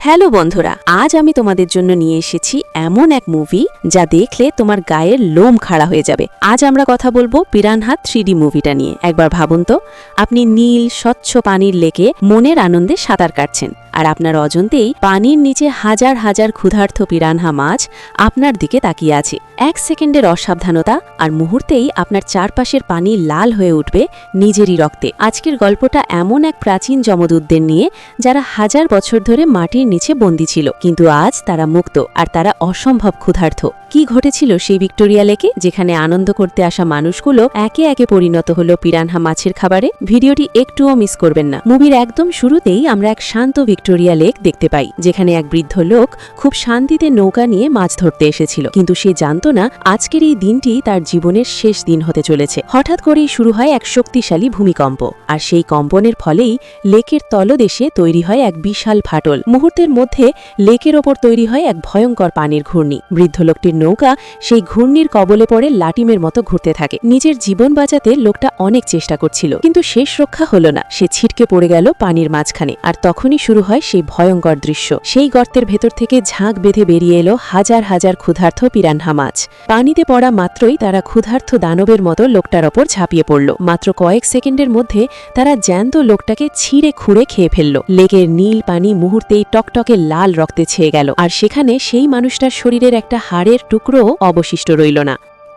Hello বন্ধুরা, আজ আমি তোমাদের জন্য নিয়ে এসেছি এমন এক মুভি যা দেখলে তোমার গায়ের লোম খাড়া হয়ে যাবে। আজ আমরা কথা বলবো পিরানহা 3D মুভিটা নিয়ে। একবার ভাবুন তো, আপনি নীল স্বচ্ছ পানির লেকে মনের আনন্দে সাঁতার কাটছেন, আর আপনার অজান্তেই পানির নিচে হাজার হাজার ক্ষুধার্ত পিরানহা মাছ আপনার দিকে তাকিয়ে আছে। এক সেকেন্ডের অসাবধানতা আর মুহূর্তেই আপনার চারপাশের পানি লাল হয়ে উঠবে নিজেরই রক্তে। আজকের গল্পটা এমন এক প্রাচীন যমদূতদের নিয়ে, যারা হাজার বছর ধরে মাটির নিচে বন্দী ছিল, কিন্তু আজ তারা মুক্ত, আর তারা অসম্ভব ক্ষুধার্ত। কি ঘটেছিল সেই ভিক্টোরিয়া লেকে, যেখানে আনন্দ করতে আসা মানুষগুলো একে একে পরিণত হলো পিরানহা মাছের খাবারে? ভিডিওটি একটুও মিস করবেন না। মুভির একদম শুরুতেই আমরা এক শান্ত ভিক্টোরিয়া লেক দেখতে পাই, যেখানে এক বৃদ্ধ লোক খুব শান্তিতে নৌকা নিয়ে মাছ ধরতে এসেছিল, কিন্তু সে জানত না আজকের এই দিনটি তার জীবনের শেষ দিন হতে চলেছে। হঠাৎ করেই শুরু হয় এক শক্তিশালী ভূমিকম্প, আর সেই কম্পনের ফলেই লেকের তলদেশে তৈরি হয় এক বিশাল ফাটল। মুহূর্তের মধ্যে লেকের ওপর তৈরি হয় এক ভয়ঙ্কর পানির ঘূর্ণি। বৃদ্ধ লোকটির নৌকা সেই ঘূর্ণির কবলে পড়ে লাটিমের মতো ঘুরতে থাকে। নিজের জীবন বাঁচাতে লোকটা অনেক চেষ্টা করছিল, কিন্তু শেষ রক্ষা হলো না। সে ছিটকে পড়ে গেল পানির মাঝখানে, আর তখনই শুরু হয় সেই ভয়ঙ্কর দৃশ্য। সেই গর্তের ভেতর থেকে ঝাঁক বেঁধে বেরিয়ে এলো হাজার হাজার ক্ষুধার্ত পিরানহা মাছ। পানিতে পড়া মাত্রই তারা ক্ষুধার্ত দানবের মতো লোকটার ওপর ঝাঁপিয়ে পড়ল। মাত্র কয়েক সেকেন্ডের মধ্যে তারা জ্যান্ত লোকটাকে ছিঁড়ে খুঁড়ে খেয়ে ফেলল। লেকের নীল পানি মুহূর্তেই টকটকে লাল রক্তে ছেয়ে গেল, আর সেখানে সেই মানুষটার শরীরের একটা হাড়ের টুকরো অবশিষ্ট রইল না।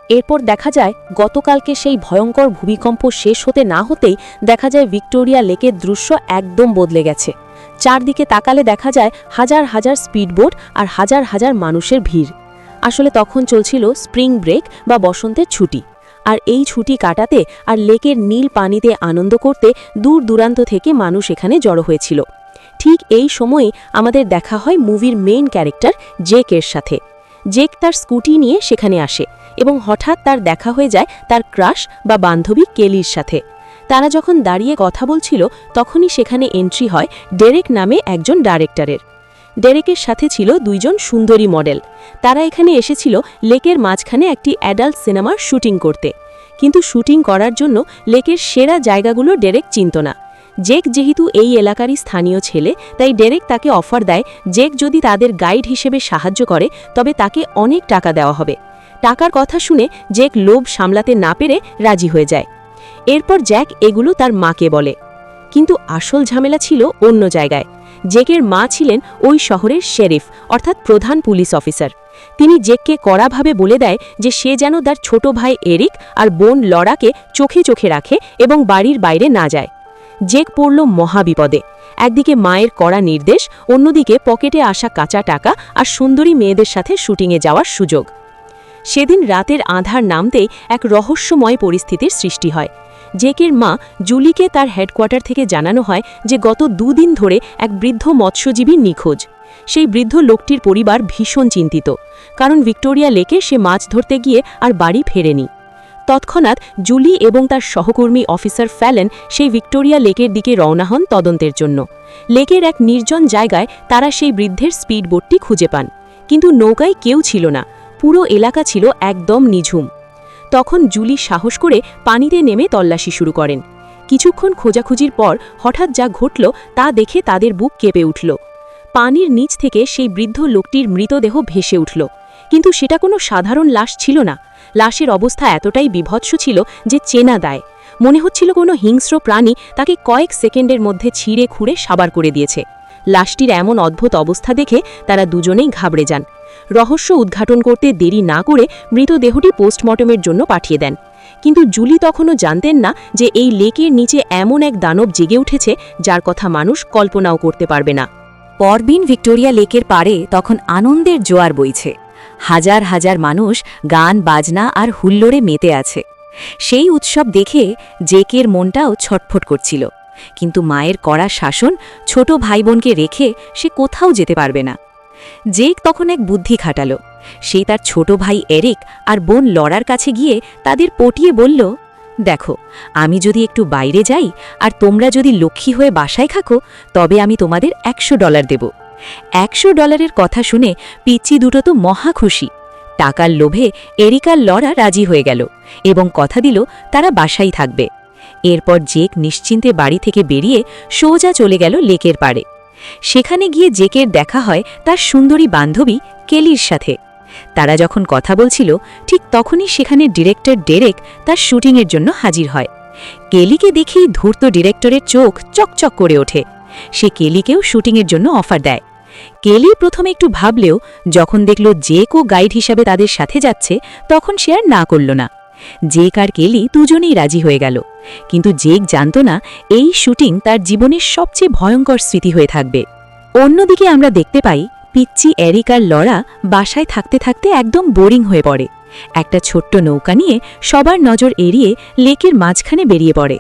এরপর দেখা যায় গতকালকে সেই ভয়ঙ্কর ভূমিকম্প শেষ হতে না হতেই দেখা যায় ভিক্টোরিয়া লেকের দৃশ্য একদম বদলে গেছে। চারদিকে তাকালে দেখা যায় হাজার হাজার স্পিডবোট আর হাজার হাজার মানুষের ভিড়। আসলে তখন চলছিল স্প্রিং ব্রেক বা বসন্তের ছুটি, আর এই ছুটি কাটাতে আর লেকের নীল পানিতে আনন্দ করতে দূর দূরান্ত থেকে মানুষ এখানে জড়ো হয়েছিল। ঠিক এই সময়ই আমাদের দেখা হয় মুভির মেইন ক্যারেক্টার জেকের সাথে। জেক তার স্কুটি নিয়ে সেখানে আসে, এবং হঠাৎ তার দেখা হয়ে যায় তার ক্রাশ বা বান্ধবী কেলির সাথে। তারা যখন দাঁড়িয়ে কথা বলছিল, তখনই সেখানে এন্ট্রি হয় ডেরেক নামে একজন ডাইরেক্টরের। ডেরেকের সাথে ছিল দুইজন সুন্দরী মডেল। তারা এখানে এসেছিল লেকের মাঝখানে একটি অ্যাডাল্ট সিনেমার শুটিং করতে, কিন্তু শুটিং করার জন্য লেকের সেরা জায়গাগুলো ডেরেক চিনত না। জেক যেহেতু এই এলাকারই স্থানীয় ছেলে, তাই ডেরেক তাকে অফার দেয় জেক যদি তাদের গাইড হিসেবে সাহায্য করে তবে তাকে অনেক টাকা দেওয়া হবে। টাকার কথা শুনে জেক লোভ সামলাতে না পেরে রাজি হয়ে যায়। এরপর জ্যাক এগুলো তার মাকে বলে, কিন্তু আসল ঝামেলা ছিল অন্য জায়গায়। জেকের মা ছিলেন ওই শহরের শেরিফ, অর্থাৎ প্রধান পুলিশ অফিসার। তিনি জেককে কড়াভাবে বলে দেয় যে সে যেন তার ছোট ভাই এরিক আর বোন লরাকে চোখে চোখে রাখে এবং বাড়ির বাইরে না যায়। জেক পড়ল মহাবিপদে। একদিকে মায়ের কড়া নির্দেশ, অন্যদিকে পকেটে আসা কাঁচা টাকা আর সুন্দরী মেয়েদের সাথে শুটিংয়ে যাওয়ার সুযোগ। সেদিন রাতের আঁধার নামতেই এক রহস্যময় পরিস্থিতির সৃষ্টি হয়। জেকের মা জুলিকে তার হেডকোয়ার্টার থেকে জানানো হয় যে গত 2 দিন ধরে এক বৃদ্ধ মৎস্যজীবী নিখোঁজ। সেই বৃদ্ধ লোকটির পরিবার ভীষণ চিন্তিত, কারণ ভিক্টোরিয়া লেকে সে মাছ ধরতে গিয়ে আর বাড়ি ফেরেনি। তৎক্ষণাৎ জুলি এবং তার সহকর্মী অফিসার ফ্যালেন সেই ভিক্টোরিয়া লেকের দিকে রওনা হন তদন্তের জন্য। লেকের এক নির্জন জায়গায় তারা সেই বৃদ্ধের স্পিডবোটটি খুঁজে পান, কিন্তু নৌকায় কেউ ছিল না। পুরো এলাকা ছিল একদম নিঝুম। তখন জুলি সাহস করে পানিতে নেমে তল্লাশি শুরু করেন। কিছুক্ষণ খোঁজাখুঁজির পর হঠাৎ যা ঘটল তা দেখে তাদের বুক কেঁপে উঠল। পানির নিচ থেকে সেই বৃদ্ধ লোকটির মৃতদেহ ভেসে উঠল, কিন্তু সেটা কোনো সাধারণ লাশ ছিল না। লাশের অবস্থা এতটাই বিভৎস ছিল যে চেনা দায়। মনে হচ্ছিল কোনো হিংস্র প্রাণী তাকে কয়েক সেকেন্ডের মধ্যে ছিঁড়ে খুঁড়ে সাবার করে দিয়েছে। লাশটির এমন অদ্ভুত অবস্থা দেখে তারা দুজনেই ঘাবড়ে যান। রহস্য উদ্ঘাটন করতে দেরি না করে মৃতদেহটি পোস্টমর্টমের জন্য পাঠিয়ে দেন। কিন্তু জুলি তখনও জানতেন না যে এই লেকের নিচে এমন এক দানব জেগে উঠেছে যার কথা মানুষ কল্পনাও করতে পারবে না। পরদিন ভিক্টোরিয়া লেকের পাড়ে তখন আনন্দের জোয়ার বইছে। হাজার হাজার মানুষ গান বাজনা আর হুল্লোড়ে মেতে আছে। সেই উৎসব দেখে জেকের মনটাও ছটফট করছিল, কিন্তু মায়ের কড়া শাসন ছোট ভাই বোনকে রেখে সে কোথাও যেতে পারবে না। জেক তখন এক বুদ্ধি খাটালো। সে তার ছোট ভাই এরিক আর বোন লরার কাছে গিয়ে তাদের পটিয়ে বলল, দেখো, আমি যদি একটু বাইরে যাই আর তোমরা যদি লক্ষ্মী হয়ে বাসায় থাকো, তবে আমি তোমাদের $100 দেব। $100 কথা শুনে পিচ্চি দুটো তো মহা খুশি। টাকার লোভে এরিক আর লরা রাজি হয়ে গেল এবং কথা দিল তারা বাসায় থাকবে। এরপর জেক নিশ্চিন্তে বাড়ি থেকে বেরিয়ে সোজা চলে গেল লেকের পাড়ে। সেখানে গিয়ে জেকের দেখা হয় তার সুন্দরী বান্ধবী কেলির সাথে। তারা যখন কথা বলছিল ঠিক তখনই সেখানে ডিরেক্টর ডেরেক তার শুটিংয়ের জন্য হাজির হয়। কেলিকে দেখেই ধূর্ত ডিরেক্টরের চোখ চকচক করে ওঠে। সে কেলিকেও শুটিংয়ের জন্য অফার দেয়। কেলি প্রথমে একটু ভাবলেও যখন দেখল জেকও গাইড হিসাবে তাদের সাথে যাচ্ছে তখন সে আর না করল না। জেক আর কেলি দুজনেই রাজি হয়ে গেল। কিন্তু জেক জানত না এই শুটিং তার জীবনের সবচেয়ে ভয়ঙ্কর স্মৃতি হয়ে থাকবে। অন্যদিকে আমরা দেখতে পাই পিচ্চি এরিক আর লরা বাসায় থাকতে থাকতে একদম বোরিং হয়ে পড়ে। একটা ছোট্ট নৌকা নিয়ে সবার নজর এড়িয়ে লেকের মাঝখানে বেরিয়ে পড়ে।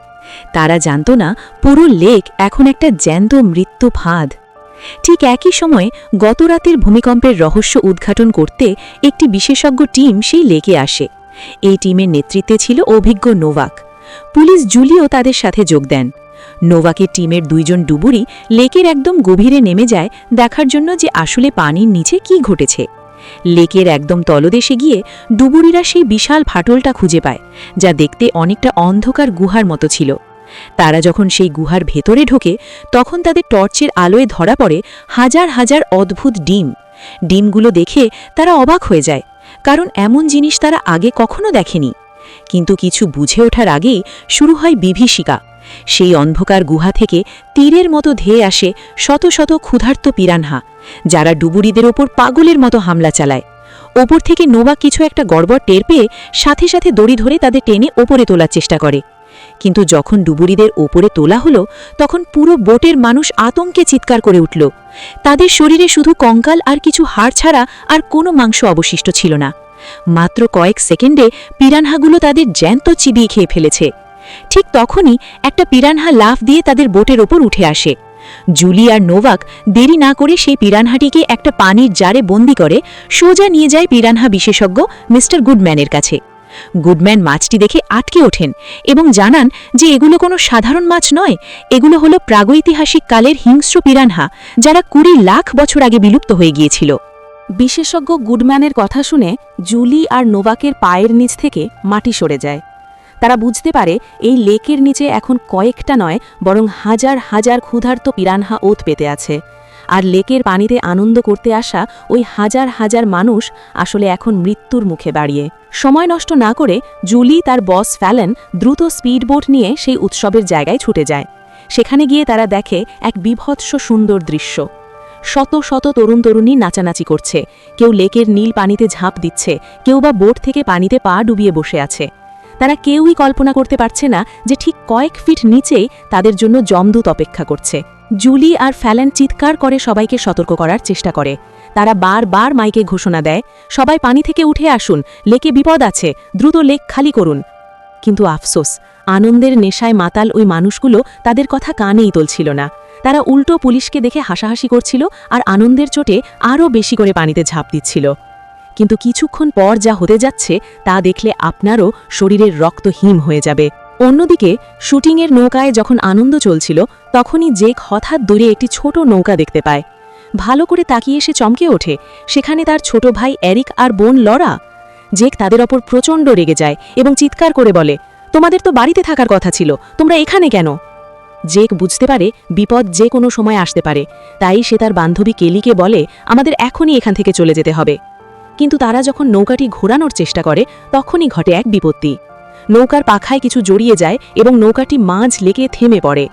তারা জানত না পুরো লেক এখন একটা জ্যান্ত মৃত্যু ফাঁদ। ঠিক একই সময়ে গত রাতের ভূমিকম্পের রহস্য উদ্ঘাটন করতে একটি বিশেষজ্ঞ টিম সেই লেকে আসে। এই টিমের নেতৃত্বে ছিল অভিজ্ঞ নোভাক। পুলিশ জুলিও তাদের সাথে যোগ দেন। নোভাকের টিমের দুইজন ডুবুরি লেকের একদম গভীরে নেমে যায় দেখার জন্য যে আসলে পানির নিচে কি ঘটেছে। লেকের একদম তলদেশে গিয়ে ডুবুরিরা সেই বিশাল ফাটলটা খুঁজে পায়, যা দেখতে অনেকটা অন্ধকার গুহার মতো ছিল। তারা যখন সেই গুহার ভেতরে ঢোকে তখন তাদের টর্চের আলোয় ধরা পড়ে হাজার হাজার অদ্ভুত ডিম। ডিমগুলো দেখে তারা অবাক হয়ে যায়, কারণ এমন জিনিস তারা আগে কখনো দেখেনি। কিন্তু কিছু বুঝে ওঠার আগেই শুরু হয় বিভীষিকা। সেই অন্ধকার গুহা থেকে তীরের মতো ধেয়ে আসে শত শত ক্ষুধার্ত পিরানহা, যারা ডুবুরিদের ওপর পাগলের মতো হামলা চালায়। ওপর থেকে নোভাক কিছু একটা গড়বড় টের পেয়ে সাথে সাথে দড়ি ধরে তাদের টেনে ওপরে তোলার চেষ্টা করে। কিন্তু যখন ডুবুরিদের ওপরে তোলা হলো তখন পুরো বোটের মানুষ আতঙ্কে চিৎকার করে উঠল। তাদের শরীরে শুধু কঙ্কাল আর কিছু হাড় ছাড়া আর কোনো মাংস অবশিষ্ট ছিল না। মাত্র কয়েক সেকেন্ডে পিরানহাগুলো তাদের জ্যান্ত চিবিয়ে খেয়ে ফেলেছে। ঠিক তখনই একটা পিরানহা লাফ দিয়ে তাদের বোটের ওপর উঠে আসে। জুলি আর নোভাক দেরি না করে সেই পিরানহাটিকে একটা পানির জারে বন্দি করে সোজা নিয়ে যায় পিরানহা বিশেষজ্ঞ মিস্টার গুডম্যানের কাছে। গুডম্যান মাছটি দেখে আটকে ওঠেন এবং জানান যে এগুলো কোনো সাধারণ মাছ নয়, এগুলো হলো প্রাগৈতিহাসিক কালের হিংস্র পিরানহা, যারা 20 লাখ বছর আগে বিলুপ্ত হয়ে গিয়েছিল। বিশেষজ্ঞ গুডম্যানের কথা শুনে জুলি আর নোভাকের পায়ের নিচ থেকে মাটি সরে যায়। তারা বুঝতে পারে এই লেকের নিচে এখন কয়েকটা নয় বরং হাজার হাজার ক্ষুধার্ত পিরানহা ওত পেতে আছে। আর লেকের পানিতে আনন্দ করতে আসা ওই হাজার হাজার মানুষ আসলে এখন মৃত্যুর মুখে দাঁড়িয়ে। সময় নষ্ট না করে জুলি তার বস ফ্যালেন দ্রুত স্পিডবোট নিয়ে সেই উৎসবের জায়গায় ছুটে যায়। সেখানে গিয়ে তারা দেখে এক বিভৎস সুন্দর দৃশ্য। শত শত তরুণ তরুণী নাচানাচি করছে, কেউ লেকের নীল পানিতে ঝাঁপ দিচ্ছে, কেউ বা বোট থেকে পানিতে পা ডুবিয়ে বসে আছে। তারা কেউই কল্পনা করতে পারছে না যে ঠিক কয়েক ফিট নিচেই তাদের জন্য যমদূত অপেক্ষা করছে। জুলি আর ফ্যালেন চিৎকার করে সবাইকে সতর্ক করার চেষ্টা করে। তারা বারবার মাইকে ঘোষণা দেয়, সবাই পানি থেকে উঠে আসুন, লেকে বিপদ আছে, দ্রুত লেক খালি করুন। কিন্তু আফসোস, আনন্দের নেশায় মাতাল ওই মানুষগুলো তাদের কথা কানেই তুলছিল না। তারা উল্টো পুলিশকে দেখে হাসাহাসি করছিল আর আনন্দের চোটে আরও বেশি করে পানিতে ঝাঁপ দিচ্ছিল। কিন্তু কিছুক্ষণ পর যা হতে যাচ্ছে তা দেখলে আপনারও শরীরের রক্ত হিম হয়ে যাবে। অন্যদিকে শুটিংয়ের নৌকায় যখন আনন্দ চলছিল তখনই জেক হঠাৎ দূরে একটি ছোট নৌকা দেখতে পায়। ভালো করে তাকিয়ে সে চমকে ওঠে, সেখানে তার ছোট ভাই এরিক আর বোন লরা। জেক তাদের ওপর প্রচণ্ড রেগে যায় এবং চিৎকার করে বলে, তোমাদের তো বাড়িতে থাকার কথা ছিল, তোমরা এখানে কেন? জেক বুঝতে পারে বিপদ যে কোনো সময় আসতে পারে, তাই সে তার বান্ধবী কেলিকে বলে, আমাদের এখনই এখান থেকে চলে যেতে হবে। কিন্তু তারা যখন নৌকাটি ঘোরানোর চেষ্টা করে তখনই ঘটে এক বিপত্তি। নৌকার পাখায় কিছু জড়িয়ে যায় এবং নৌকাটি মাঝ লেকে থেমে পড়ে।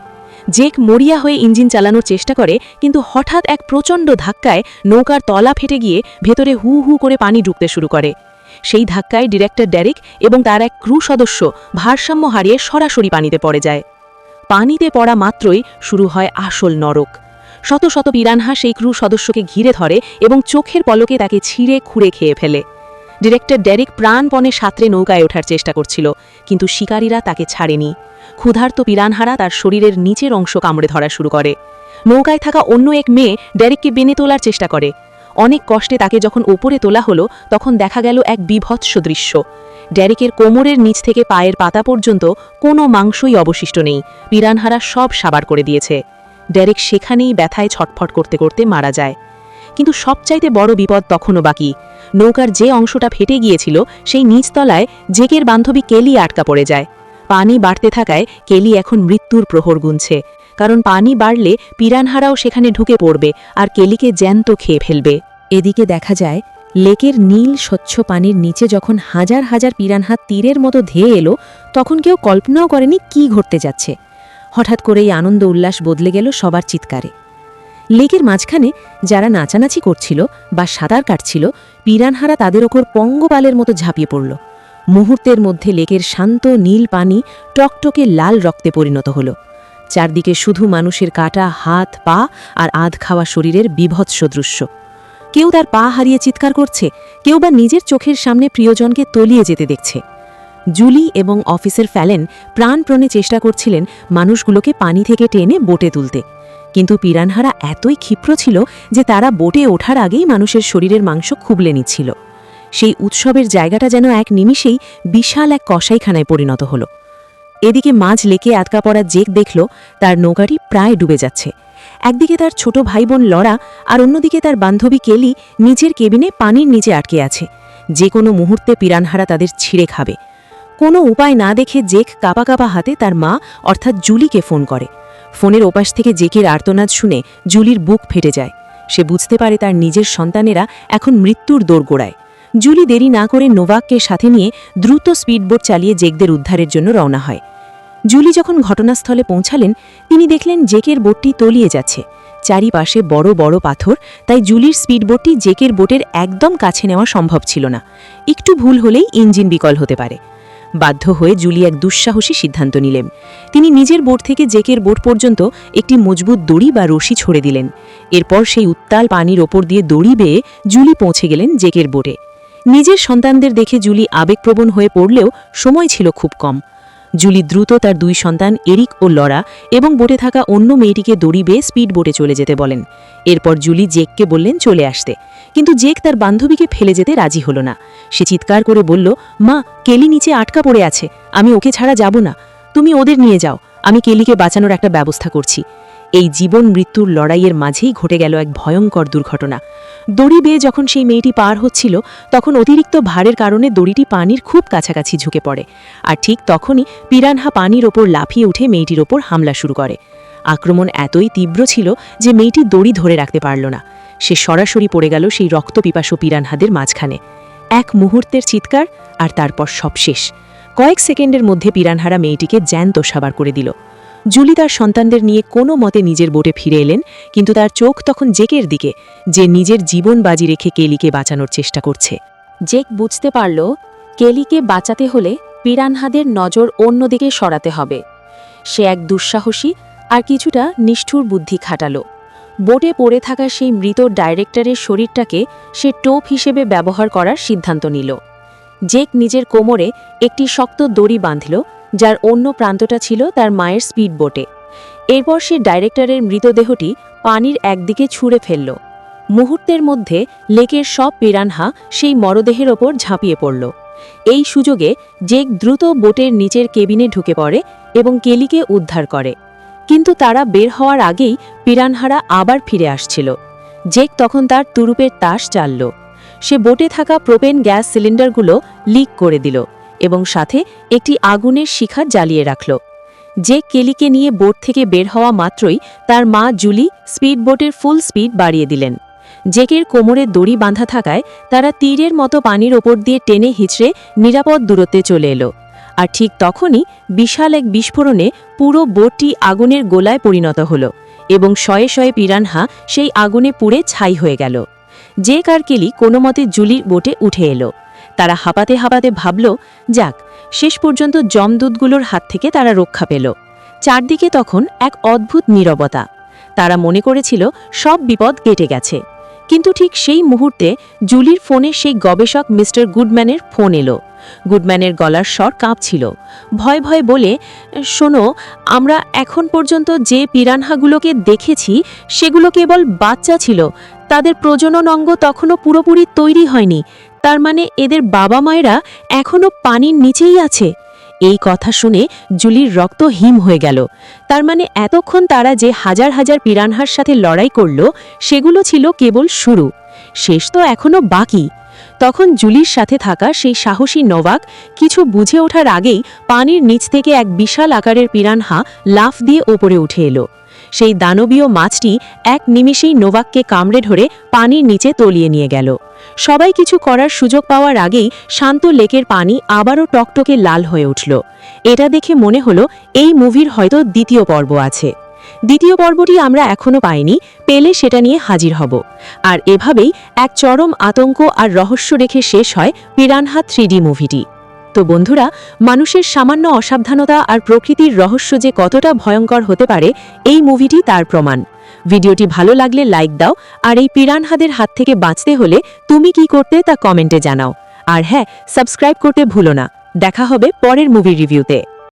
জেক মরিয়া হয়ে ইঞ্জিন চালানোর চেষ্টা করে, কিন্তু হঠাৎ এক প্রচণ্ড ধাক্কায় নৌকার তলা ফেটে গিয়ে ভেতরে হু হু করে পানি ঢুকতে শুরু করে। সেই ধাক্কায় ডিরেক্টর ডেরেক এবং তার এক ক্রু সদস্য ভারসাম্য হারিয়ে সরাসরি পানিতে পড়ে যায়। পানিতে পড়া মাত্রই শুরু হয় আসল নরক। শত শত পিরানহা সেই ক্রু সদস্যকে ঘিরে ধরে এবং চোখের পলকে তাকে ছিঁড়ে খুঁড়ে খেয়ে ফেলে। ডিরেক্টর ডেরেক প্রাণপণে সাঁতরে নৌকায় ওঠার চেষ্টা করছিল, কিন্তু শিকারীরা তাকে ছাড়েনি। ক্ষুধার্ত পিরানহারা তার শরীরের নিচের অংশ কামড়ে ধরা শুরু করে। নৌকায় থাকা অন্য এক মেয়ে ডেরেককে বেনে তোলার চেষ্টা করে। অনেক কষ্টে তাকে যখন ওপরে তোলা হলো তখন দেখা গেল এক বিভৎস দৃশ্য। ডেরেকের কোমরের নিচ থেকে পায়ের পাতা পর্যন্ত কোনো মাংসই অবশিষ্ট নেই, পিরানহারা সব সাবার করে দিয়েছে। ডেরেক সেখানেই ব্যথায় ছটফট করতে করতে মারা যায়। কিন্তু সবচাইতে বড় বিপদ তখনও বাকি। নৌকার যে অংশটা ফেটে গিয়েছিল সেই নিচতলায় জেকের বান্ধবী কেলি আটকা পড়ে যায়। পানি বাড়তে থাকায় কেলি এখন মৃত্যুর প্রহর গুনছে, কারণ পানি বাড়লে পিরানহারাও সেখানে ঢুকে পড়বে আর কেলিকে জ্যান্ত খেয়ে ফেলবে। এদিকে দেখা যায় লেকের নীল স্বচ্ছ পানির নিচে যখন হাজার হাজার পিরানহা তীরের মতো ধেয়ে এলো, তখন কেউ কল্পনাও করেনি কি ঘটতে যাচ্ছে। হঠাৎ করেই আনন্দ উল্লাস বদলে গেল সবার চিৎকারে। লেকের মাঝখানে যারা নাচানাচি করছিল বা সাঁতার কাটছিল, পিরানহারা তাদের ওপর পঙ্গপালের মতো ঝাঁপিয়ে পড়ল। মুহূর্তের মধ্যে লেকের শান্ত নীল পানি টকটকে লাল রক্তে পরিণত হল। চারদিকে শুধু মানুষের কাটা হাত পা আর আধ খাওয়া শরীরের বীভৎস দৃশ্য। কেউ তার পা হারিয়ে চিৎকার করছে, কেউ বা নিজের চোখের সামনে প্রিয়জনকে তলিয়ে যেতে দেখছে। জুলি এবং অফিসার ফ্যালেন প্রাণপ্রণে চেষ্টা করছিলেন মানুষগুলোকে পানি থেকে টেনে বোটে তুলতে, কিন্তু পিরানহারা এতই ক্ষিপ্র ছিল যে তারা বোটে ওঠার আগেই মানুষের শরীরের মাংস খুবলে নিচ্ছিল। সেই উৎসবের জায়গাটা যেন এক নিমিষেই বিশাল এক কসাইখানায় পরিণত হল। এদিকে মাঝ লেকে আটকা পড়া জেক দেখল তার নৌকাটি প্রায় ডুবে যাচ্ছে। একদিকে তার ছোট ভাই বোন লরা আর অন্যদিকে তার বান্ধবী কেলি নিজের কেবিনে পানির নিচে আটকে আছে। যে কোনো মুহূর্তে পিরানহারা তাদের ছিঁড়ে খাবে। কোনো উপায় না দেখে জেক কাঁপা কাঁপা হাতে তার মা অর্থাৎ জুলিকে ফোন করে। ফোনের ওপাশ থেকে জেকের আর্তনাদ শুনে জুলির বুক ফেটে যায়। সে বুঝতে পারে তার নিজের সন্তানেরা এখন মৃত্যুর দোরগোড়ায়। জুলি দেরি না করে নোভাককে সাথে নিয়ে দ্রুত স্পিডবোট চালিয়ে জেকদের উদ্ধারের জন্য রওনা হয়। জুলি যখন ঘটনাস্থলে পৌঁছালেন, তিনি দেখলেন জেকের বোটটি তলিয়ে যাচ্ছে। চারিপাশে বড় বড় পাথর, তাই জুলির স্পিডবোটটি জেকের বোটের একদম কাছে নেওয়া সম্ভব ছিল না। একটু ভুল হলেই ইঞ্জিন বিকল হতে পারে। বাধ্য হয়ে জুলি এক দুঃসাহসী সিদ্ধান্ত নিলেন। তিনি নিজের বোট থেকে জেকের বোট পর্যন্ত একটি মজবুত দড়ি বা রশি ছড়ে দিলেন। এরপর সেই উত্তাল পানির ওপর দিয়ে দড়ি বেয়ে জুলি পৌঁছে গেলেন জেকের বোটে। নিজের সন্তানদের দেখে জুলি আবেগপ্রবণ হয়ে পড়লেও সময় ছিল খুব কম। জুলি দ্রুত তার দুই সন্তান এরিক ও লরা এবং বোটে থাকা অন্য মেয়েটিকে দড়ি বেয়ে স্পিড বোটে চলে যেতে বলেন। এরপর জুলি জেককে বললেন চলে আসতে, কিন্তু জেক তার বান্ধবীকে ফেলে যেতে রাজি হল না। সে চিৎকার করে বলল, মা, কেলি নিচে আটকা পড়ে আছে, আমি ওকে ছাড়া যাব না, তুমি ওদের নিয়ে যাও, আমি কেলিকে বাঁচানোর একটা ব্যবস্থা করছি। এই জীবন মৃত্যুর লড়াইয়ের মাঝেই ঘটে গেল এক ভয়ঙ্কর দুর্ঘটনা। দড়ি বেয়ে যখন সেই মেয়েটি পার হচ্ছিল, তখন অতিরিক্ত ভারের কারণে দড়িটি পানির খুব কাছাকাছি ঝুঁকে পড়ে। আর ঠিক তখনই পিরানহা পানির ওপর লাফিয়ে উঠে মেয়েটির ওপর হামলা শুরু করে। আক্রমণ এতই তীব্র ছিল যে মেয়েটি দড়ি ধরে রাখতে পারল না। সে সরাসরি পড়ে গেল সেই রক্তপিপাসু পিরানহাদের মাঝখানে। এক মুহূর্তের চিৎকার, আর তারপর সব শেষ। কয়েক সেকেন্ডের মধ্যে পিরানহারা মেয়েটিকে জ্যান্ত সাবার করে দিল। জুলি তার সন্তানদের নিয়ে কোনো মতে নিজের বোটে ফিরে এলেন, কিন্তু তার চোখ তখন জেকের দিকে, যে নিজের জীবন বাজি রেখে কেলিকে বাঁচানোর চেষ্টা করছে। জেক বুঝতে পারল কেলিকে বাঁচাতে হলে পিরানহাদের নজর অন্যদিকে সরাতে হবে। সে এক দুঃসাহসী আর কিছুটা নিষ্ঠুর বুদ্ধি খাটালো। বোটে পড়ে থাকা সেই মৃত ডাইরেক্টরের শরীরটাকে সে টোপ হিসেবে ব্যবহার করার সিদ্ধান্ত নিল। জেক নিজের কোমরে একটি শক্ত দড়ি বাঁধল, যার অন্য প্রান্তটা ছিল তার মায়ের স্পিড বোটে। এরপর সে ডাইরেক্টরের মৃতদেহটি পানির একদিকে ছুঁড়ে ফেলল। মুহূর্তের মধ্যে লেকের সব পিরানহা সেই মরদেহের ওপর ঝাঁপিয়ে পড়ল। এই সুযোগে জেক দ্রুত বোটের নিচের কেবিনে ঢুকে পড়ে এবং কেলিকে উদ্ধার করে। কিন্তু তারা বের হওয়ার আগেই পিরানহারা আবার ফিরে আসছিল। জেক তখন তার তুরুপের তাস চালল। সে বোটে থাকা প্রোপেন গ্যাস সিলিন্ডারগুলো লিক করে দিল এবং সাথে একটি আগুনের শিখা জ্বালিয়ে রাখল। জেক কেলিকে নিয়ে বোট থেকে বের হওয়া মাত্রই তার মা জুলি স্পিড বোটের ফুল স্পিড বাড়িয়ে দিলেন। জেকের কোমরে দড়ি বাঁধা থাকায় তারা তীরের মতো পানির ওপর দিয়ে টেনে হিঁচড়ে নিরাপদ দূরত্বে চলে এলো। আর ঠিক তখনই বিশাল এক বিস্ফোরণে পুরো বোটটি আগুনের গোলায় পরিণত হল এবং শয়ে শয়ে পিরানহা সেই আগুনে পুড়ে ছাই হয়ে গেল। জেক আর কেলি কোনো মতে জুলির বোটে উঠে এলো। তারা হাঁপাতে হাঁপাতে ভাবল, যাক, শেষ পর্যন্ত জমদূতগুলোর হাত থেকে তারা রক্ষা পেল। চারদিকে তখন এক অদ্ভুত নীরবতা। তারা মনে করেছিল সব বিপদ কেটে গেছে। কিন্তু ঠিক সেই মুহূর্তে জুলির ফোনে সেই গবেষক মিস্টার গুডম্যানের ফোন এলো। গুডম্যানের গলার স্বর কাঁপছিল। ভয় ভয় বলে, শোনো, আমরা এখন পর্যন্ত যে পিরানহাগুলোকে দেখেছি সেগুলো কেবল বাচ্চা ছিল, তাদের প্রজনন অঙ্গ তখনও পুরোপুরি তৈরি হয়নি। তার মানে এদের বাবা মায়েরা এখনও পানির নিচেই আছে। এই কথা শুনে জুলির রক্ত হিম হয়ে গেল। তার মানে এতক্ষণ তারা যে হাজার হাজার পিরানহার সাথে লড়াই করল, সেগুলো ছিল কেবল শুরু, শেষ তো এখনও বাকি। তখন জুলির সাথে থাকা সেই সাহসী নোভাক কিছু বুঝে ওঠার আগেই পানির নিচ থেকে এক বিশাল আকারের পিরানহা লাফ দিয়ে ওপরে উঠে এলো। সেই দানবীয় মাছটি এক নিমিষেই নোভাককে কামড়ে ধরে পানির নিচে তলিয়ে নিয়ে গেল। সবাই কিছু করার সুযোগ পাওয়ার আগেই শান্ত লেকের পানি আবারও টকটকে লাল হয়ে উঠল। এটা দেখে মনে হলো এই মুভির হয়তো দ্বিতীয় পর্ব আছে। দ্বিতীয় পর্বটি আমরা এখনো পাইনি, পেলে সেটা নিয়ে হাজির হব। আর এভাবেই এক চরম আতঙ্ক আর রহস্য রেখে শেষ হয় পিরানহা 3D মুভিটি। তো বন্ধুরা, মানুষের সামান্য অসাবধানতা আর প্রকৃতির রহস্য যে কতটা ভয়ঙ্কর হতে পারে এই মুভিটি তার প্রমাণ। ভিডিওটি ভালো লাগলে লাইক দাও, আর এই পিরানহাদের হাত থেকে বাঁচতে হলে তুমি কি করতে তা কমেন্টে জানাও। আর হ্যাঁ, সাবস্ক্রাইব করতে ভুলো না। দেখা হবে পরের মুভি রিভিউতে।